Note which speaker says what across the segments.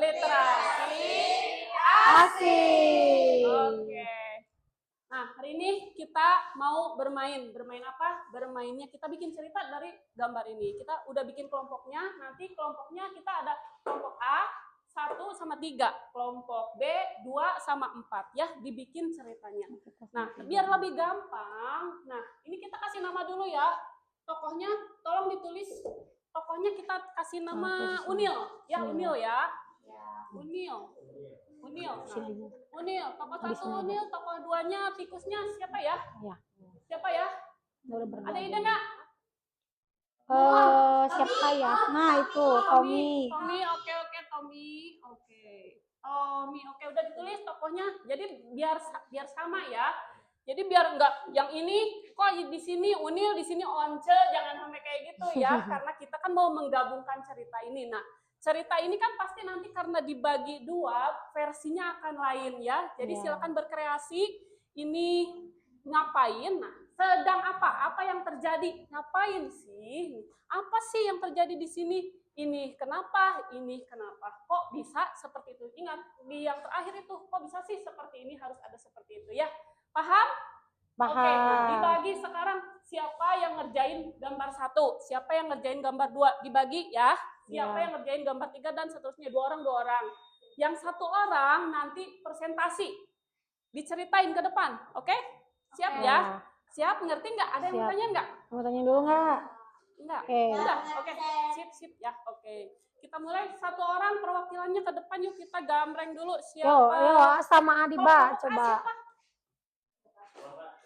Speaker 1: Literasi
Speaker 2: Asik.
Speaker 1: Oke. Nah, hari ini kita mau bermain. Bermain apa? Bermainnya kita bikin cerita dari gambar ini. Kita udah bikin kelompoknya. Nanti kelompoknya kita ada kelompok A 1 sama 3, kelompok B 2 sama 4 ya, dibikin ceritanya. Nah, biar lebih gampang. Nah, ini kita kasih nama dulu ya. Tokohnya tolong ditulis. Tokohnya kita kasih nama Unil. Ya, Unil ya. Unil. Unil. Nah, Unil, tokoh 1 Unil, tokoh 2-nya tikusnya siapa ya? Siapa ya? Ada ide nggak?
Speaker 2: Siapa ya? Nah, itu Tommy.
Speaker 1: Tommy, oke, Tommy. Tommy, oke, udah ditulis tokohnya. Jadi biar sama ya. Jadi biar enggak yang ini kok di sini Unil, di sini Once, jangan sampai kayak gitu ya. Karena kita kan mau menggabungkan cerita ini. Nah, cerita ini kan pasti nanti karena dibagi 2, versinya akan lain ya. Jadi silakan berkreasi. Ini ngapain? Nah, sedang apa? Apa yang terjadi? Ngapain sih? Apa sih yang terjadi di sini? Ini kenapa? Ini kenapa? Kok bisa seperti itu? Ingat di yang terakhir itu, kok bisa sih seperti ini? Harus ada seperti itu ya. Paham?
Speaker 2: Paham.
Speaker 1: Oke, nah dibagi sekarang siapa yang ngerjain gambar 1, siapa yang ngerjain gambar 2, dibagi ya. Siapa yang ngerjain gambar 3 dan seterusnya, 2 orang. Yang 1 orang nanti presentasi, diceritain ke depan, oke? Siap ya? Siap, ngerti nggak? Ada yang mau tanya nggak?
Speaker 2: Mau tanya dulu nggak?
Speaker 1: Enggak.
Speaker 2: Oke.
Speaker 1: Udah, oke. Sip ya, oke. Kita mulai 1 orang perwakilannya ke depan, yuk kita gambreng dulu. Siapa?
Speaker 2: Yo, sama Adiba, coba.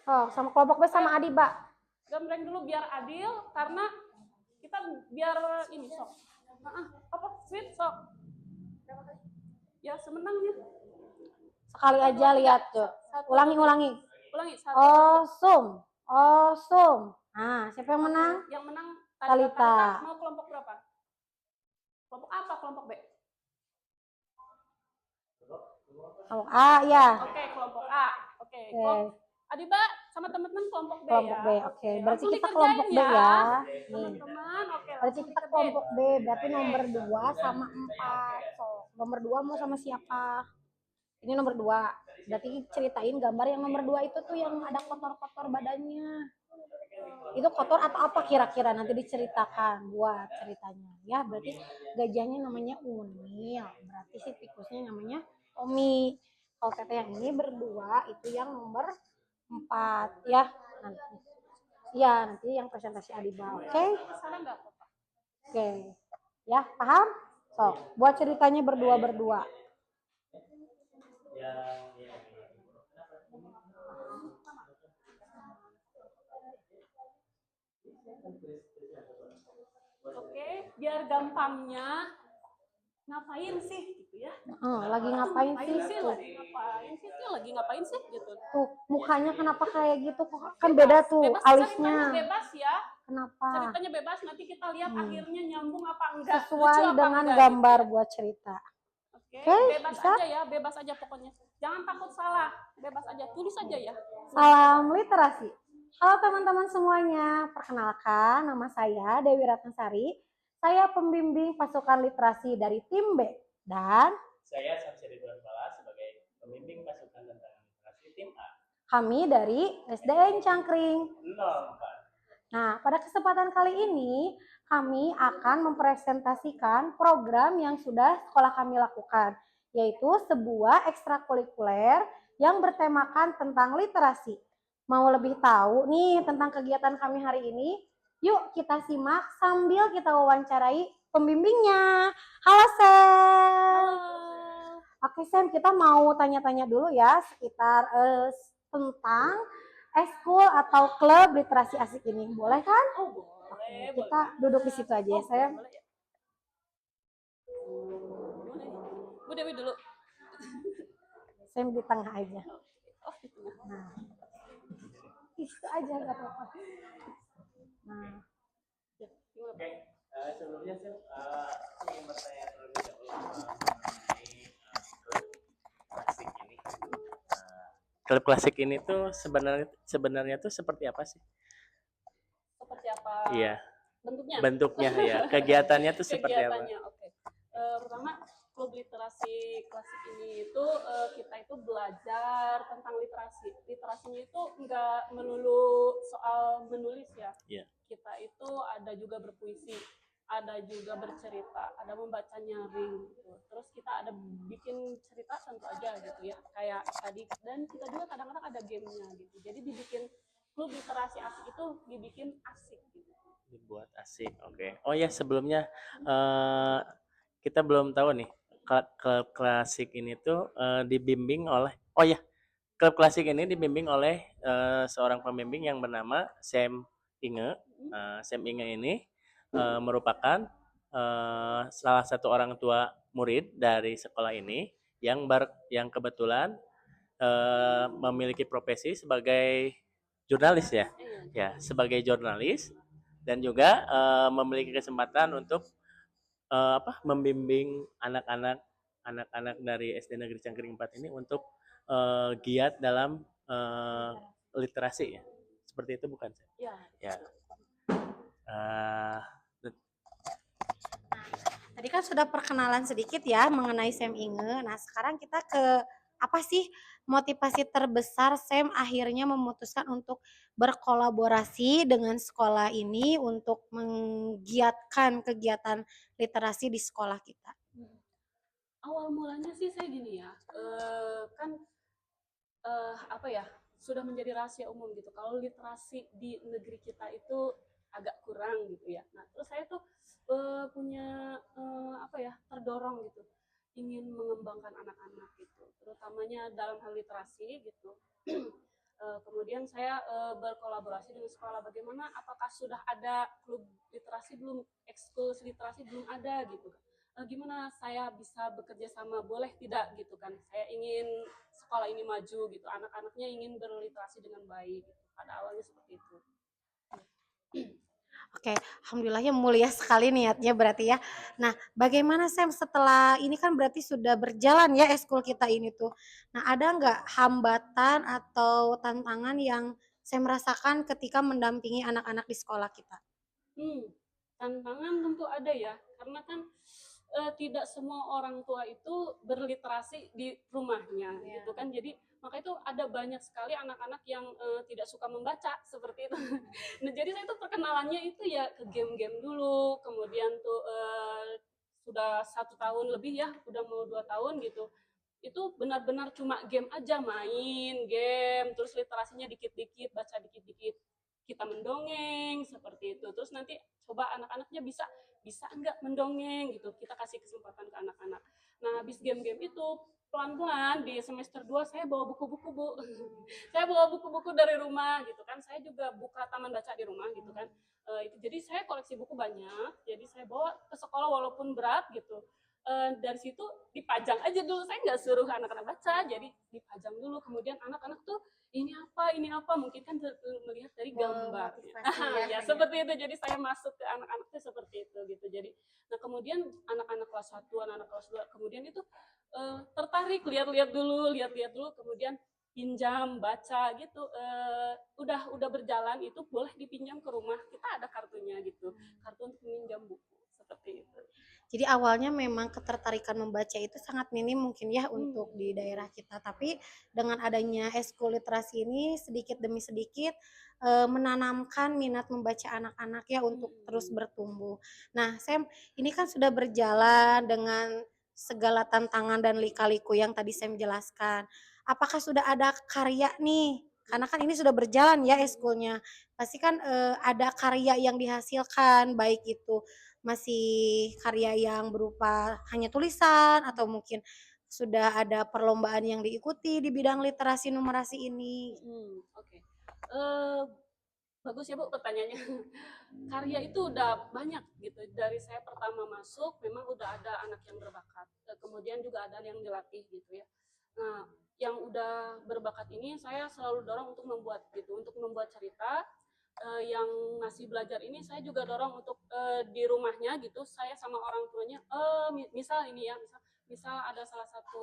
Speaker 2: Oh, sama kelompok B sama Adiba.
Speaker 1: Gambreng dulu biar adil, karena kita biar ini sok. Apa? Sweet sok. Ya, semenangnya.
Speaker 2: Sekali aja lihat tuh. Ulangi.
Speaker 1: 1.
Speaker 2: Awesome. Nah, siapa yang menang?
Speaker 1: Yang menang
Speaker 2: Talita.
Speaker 1: Mau kelompok berapa? Kelompok apa? Kelompok B?
Speaker 2: Kelompok A ya.
Speaker 1: Oke, kelompok A. Oke. Adiba sama teman-teman kelompok B
Speaker 2: kelompok
Speaker 1: ya.
Speaker 2: B. Oke. Berarti kita kelompok B ya.
Speaker 1: Teman-teman, oke.
Speaker 2: Berarti kita kelompok B. Berarti nomor 2 sama 4. So, nomor 2 mau sama siapa? Ini nomor 2. Berarti ceritain gambar yang nomor 2 itu tuh yang ada kotor-kotor badannya. Itu kotor atau apa kira-kira, nanti diceritakan buat ceritanya ya. Berarti gajahnya namanya Unil, berarti si tikusnya namanya Tommy. Kalau kata yang ini berdua itu yang nomor 4 ya. Nanti yang presentasi Adiba. Oke? Oke. Ya, paham? So, buat ceritanya berdua.
Speaker 1: Oke, biar gampangnya ngapain sih gitu ya.
Speaker 2: Lagi ngapain sih?
Speaker 1: Lagi ngapain sih gitu.
Speaker 2: Tuh, mukanya kenapa kayak gitu? Kan beda tuh alisnya.
Speaker 1: Bebas ya.
Speaker 2: Kenapa?
Speaker 1: Ceritanya bebas, nanti kita lihat akhirnya nyambung apa enggak.
Speaker 2: Sesuai dengan gambar gitu. Buat cerita.
Speaker 1: Oke, bebas bisa? Aja ya, bebas aja pokoknya. Jangan takut salah, bebas aja, tulis aja ya.
Speaker 2: Salam literasi. Halo teman-teman semuanya, perkenalkan nama saya Dewi Ratnasari. Saya pembimbing pasukan literasi dari tim B dan
Speaker 3: saya Samsiri Ridwan Pala sebagai pembimbing pasukan tentang literasi tim A.
Speaker 2: Kami dari SDN Cangkring
Speaker 3: 04.
Speaker 2: Nah, pada kesempatan kali ini kami akan mempresentasikan program yang sudah sekolah kami lakukan, yaitu sebuah ekstrakurikuler yang bertemakan tentang literasi. Mau lebih tahu nih tentang kegiatan kami hari ini? Yuk kita simak sambil kita wawancarai pembimbingnya. Halo Sam. Oke Sam, kita mau tanya-tanya dulu ya sekitar tentang eskul atau klub literasi asik ini. Boleh kan?
Speaker 1: Boleh.
Speaker 2: Kita duduk di situ aja ya Sam.
Speaker 1: Bu Dewi dulu.
Speaker 2: Sam di tengah aja.
Speaker 1: Di tengah.
Speaker 2: Nah, itu aja nggak apa-apa. Nah,
Speaker 3: oke. Sebelumnya saya ingin bertanya terlebih dahulu mengenai klasik ini. Klub klasik ini tuh sebenarnya tuh seperti apa sih?
Speaker 1: Seperti apa?
Speaker 3: Iya.
Speaker 1: Bentuknya.
Speaker 3: Bentuknya ya. Kegiatannya tuh seperti apa?
Speaker 1: Oke. Pertama literasi klasik ini itu kita itu belajar tentang literasi. Literasinya itu nggak melulu soal menulis ya.
Speaker 3: Iya.
Speaker 1: Kita itu ada juga berpuisi, ada juga bercerita, ada membaca nyaring gitu. Terus kita ada bikin cerita tentu aja gitu ya, kayak tadi. Dan kita juga kadang-kadang ada gamenya gitu. Jadi dibikin klub literasi asik itu dibikin asik gitu.
Speaker 3: Dibuat asik. Oke. Oh ya, sebelumnya kita belum tahu nih klub klasik ini tuh dibimbing oleh, oh ya, klub klasik ini dibimbing oleh seorang pembimbing yang bernama Sam Inge. Sam Inge ini merupakan salah satu orang tua murid dari sekolah ini yang kebetulan memiliki profesi sebagai jurnalis ya. Ya, sebagai jurnalis dan juga memiliki kesempatan untuk membimbing anak-anak dari SD Negeri Cangkring 4 ini untuk giat dalam literasi ya. Seperti itu bukan sih?
Speaker 1: Ya.
Speaker 3: Ya. Eh,
Speaker 2: Tadi kan sudah perkenalan sedikit ya mengenai Sam Inge. Nah, sekarang kita ke apa sih motivasi terbesar Sam akhirnya memutuskan untuk berkolaborasi dengan sekolah ini untuk menggiatkan kegiatan literasi di sekolah kita?
Speaker 1: Awal mulanya sih saya gini ya, kan apa ya, sudah menjadi rahasia umum gitu. Kalau literasi di negeri kita itu agak kurang gitu ya. Nah, terus saya tuh punya apa ya, terdorong gitu, ingin mengembangkan anak-anak gitu, terutamanya dalam hal literasi gitu. Kemudian saya berkolaborasi dengan sekolah. Bagaimana? Apakah sudah ada klub literasi belum? Ekskul literasi belum ada gitu kan? Gimana saya bisa bekerja sama? Boleh tidak gitu kan? Saya ingin sekolah ini maju gitu. Anak-anaknya ingin berliterasi dengan baik. Gitu. Pada awalnya seperti itu.
Speaker 2: Oke, alhamdulillah ya mulia sekali niatnya berarti ya. Nah, bagaimana Sam setelah ini kan berarti sudah berjalan ya eskul kita ini tuh. Nah, ada nggak hambatan atau tantangan yang Sam rasakan ketika mendampingi anak-anak di sekolah kita?
Speaker 1: Tantangan tentu ada ya, karena kan tidak semua orang tua itu berliterasi di rumahnya, gitu kan. Jadi maka itu ada banyak sekali anak-anak yang tidak suka membaca seperti itu. Nah, jadi saya tuh perkenalannya itu ya ke game-game dulu, kemudian tuh sudah 1 tahun lebih ya, udah mau 2 tahun gitu. Itu benar-benar cuma game aja, main game, terus literasinya dikit-dikit, baca dikit-dikit. Kita mendongeng seperti itu. Terus nanti coba anak-anaknya bisa bisa enggak mendongeng gitu. Kita kasih kesempatan ke anak-anak. Nah, habis game-game itu pelan-pelan di semester 2 saya bawa buku-buku, Bu. Saya bawa buku-buku dari rumah gitu kan. Saya juga buka taman baca di rumah gitu kan. Itu jadi saya koleksi buku banyak. Jadi saya bawa ke sekolah walaupun berat gitu. Dari situ dipajang aja dulu, saya nggak suruh anak-anak baca, jadi dipajang dulu. Kemudian anak-anak tuh ini apa, mungkin kan melihat dari gambar. Ya seperti itu. Jadi saya masuk ke anak-anak tuh seperti itu gitu. Jadi nah kemudian anak-anak kelas 1, anak-anak kelas 2 kemudian itu tertarik lihat-lihat dulu, kemudian pinjam baca gitu. Udah berjalan itu boleh dipinjam ke rumah, kita ada kartunya gitu, kartu untuk meminjam buku seperti itu.
Speaker 2: Jadi awalnya memang ketertarikan membaca itu sangat minim mungkin ya untuk di daerah kita. Tapi dengan adanya eskul literasi ini sedikit demi sedikit menanamkan minat membaca anak-anak ya untuk terus bertumbuh. Nah, Sam, ini kan sudah berjalan dengan segala tantangan dan lika-liku yang tadi Sam jelaskan. Apakah sudah ada karya nih? Karena kan ini sudah berjalan ya eskulnya. Pasti kan ada karya yang dihasilkan, baik itu masih karya yang berupa hanya tulisan atau mungkin sudah ada perlombaan yang diikuti di bidang literasi numerasi ini?
Speaker 1: Oke. Bagus ya Bu pertanyaannya. Karya itu udah banyak gitu. Dari saya pertama masuk memang udah ada anak yang berbakat. Kemudian juga ada yang dilatih gitu ya. Nah, yang udah berbakat ini saya selalu dorong untuk membuat gitu, untuk membuat cerita. Yang masih belajar ini saya juga dorong untuk di rumahnya gitu. Saya sama orang tuanya, misal ini ya, misal ada salah satu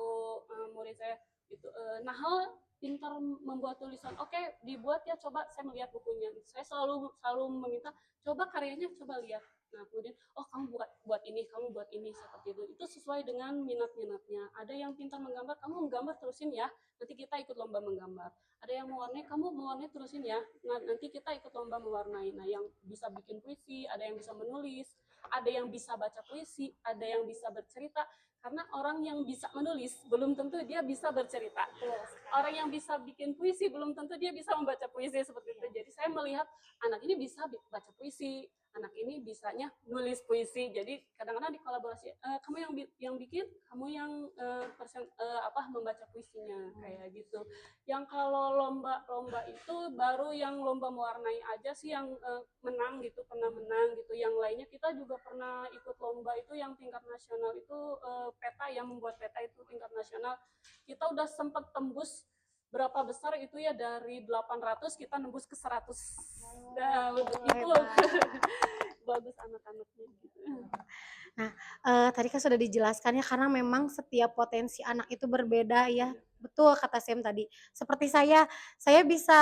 Speaker 1: murid saya gitu, Nahal pintar membuat tulisan, oke dibuat ya, coba saya melihat bukunya. Saya selalu meminta coba karyanya, coba lihat Nah, kemudian oh kamu buat ini, kamu buat ini seperti itu. Itu sesuai dengan minat-minatnya. Ada yang pintar menggambar, kamu menggambar terusin ya. Nanti kita ikut lomba menggambar. Ada yang mewarnai, kamu mewarnai terusin ya. Nah, nanti kita ikut lomba mewarnai. Nah, yang bisa bikin puisi, ada yang bisa menulis, ada yang bisa baca puisi, ada yang bisa bercerita. Karena orang yang bisa menulis belum tentu dia bisa bercerita. Orang yang bisa bikin puisi belum tentu dia bisa membaca puisi seperti itu. Jadi saya melihat anak ini bisa baca puisi, anak ini bisanya nulis puisi. Jadi kadang-kadang dikolaborasi, kamu yang bikin, kamu yang membaca puisinya kayak gitu. Yang kalau lomba-lomba itu baru yang lomba mewarnai aja sih yang menang gitu, pernah menang gitu. Yang lainnya kita juga pernah ikut lomba itu yang tingkat nasional itu peta, yang membuat peta itu tingkat nasional. Kita udah sempat tembus berapa besar itu ya, dari 800 kita nembus ke 100. Nah, itu bagus anak-anaknya gitu.
Speaker 2: Nah, tadi kan sudah dijelaskan ya, karena memang setiap potensi anak itu berbeda ya. Betul kata Sam tadi. Seperti saya bisa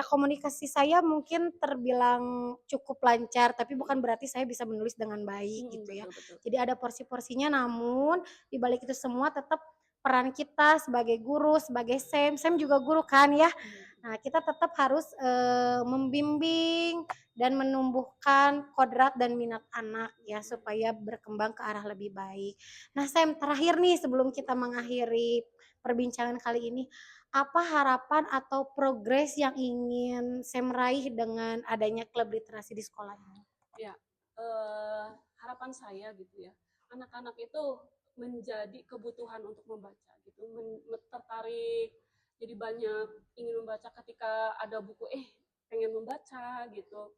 Speaker 2: komunikasi saya mungkin terbilang cukup lancar, tapi bukan berarti saya bisa menulis dengan baik gitu ya.
Speaker 1: Betul.
Speaker 2: Jadi ada porsi-porsinya, namun di balik itu semua tetap peran kita sebagai guru, sebagai Sam juga guru kan ya. Nah, kita tetap harus membimbing dan menumbuhkan kodrat dan minat anak ya, supaya berkembang ke arah lebih baik. Nah, Sam, terakhir nih sebelum kita mengakhiri perbincangan kali ini, apa harapan atau progres yang ingin Sam raih dengan adanya klub literasi di sekolah ini?
Speaker 1: Ya, harapan saya gitu ya, anak-anak itu menjadi kebutuhan untuk membaca gitu, tertarik, jadi banyak ingin membaca ketika ada buku, pengen membaca gitu.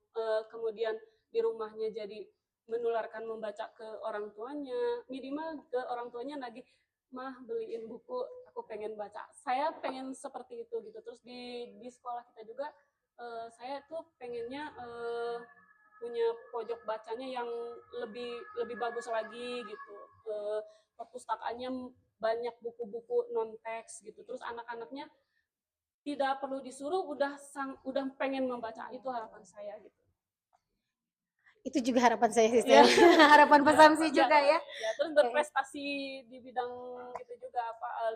Speaker 1: Kemudian di rumahnya jadi menularkan membaca ke orang tuanya, minimal ke orang tuanya lagi, mah beliin buku, aku pengen baca. Saya pengen seperti itu gitu. Terus di sekolah kita juga saya tuh pengennya punya pojok bacanya yang lebih bagus lagi gitu. Perpustakaannya banyak buku-buku non teks gitu. Terus anak-anaknya tidak perlu disuruh udah pengen membaca. Itu harapan saya gitu.
Speaker 2: Itu juga harapan saya sih,
Speaker 1: Ya.
Speaker 2: harapan pesan sih juga ya.
Speaker 1: Ya, terus berprestasi di bidang itu juga,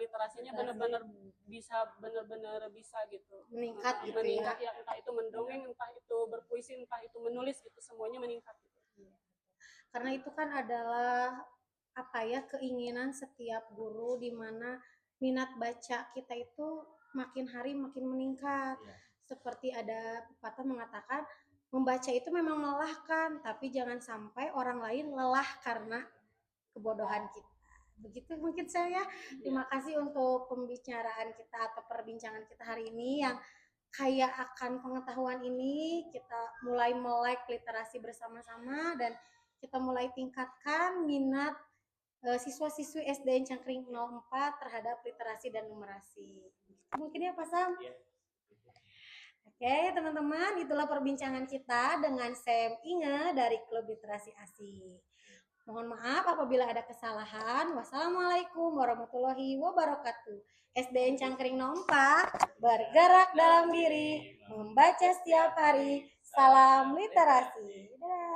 Speaker 1: literasinya benar-benar bisa gitu.
Speaker 2: Meningkat gitu
Speaker 1: meningkat
Speaker 2: ya.
Speaker 1: ya, entah itu mendongeng, entah itu berpuisi, entah itu menulis gitu, semuanya meningkat gitu.
Speaker 2: Karena itu kan adalah keinginan setiap guru, di mana minat baca kita itu makin hari makin meningkat. Seperti ada pepatah mengatakan, membaca itu memang melelahkan, tapi jangan sampai orang lain lelah karena kebodohan kita. Begitu mungkin saya. Terima kasih untuk pembicaraan kita atau perbincangan kita hari ini yang kaya akan pengetahuan ini. Kita mulai melek literasi bersama-sama dan kita mulai tingkatkan minat siswa-siswi SDN Cangkring 04 terhadap literasi dan numerasi. Mungkin ya Pak Sam? Oke, teman-teman, itulah perbincangan kita dengan Sam Inge dari Klub Literasi ASI. Mohon maaf apabila ada kesalahan. Wassalamualaikum warahmatullahi wabarakatuh. SDN Cangkring 04 bergerak dalam diri, membaca setiap hari. Salam literasi. Dadah.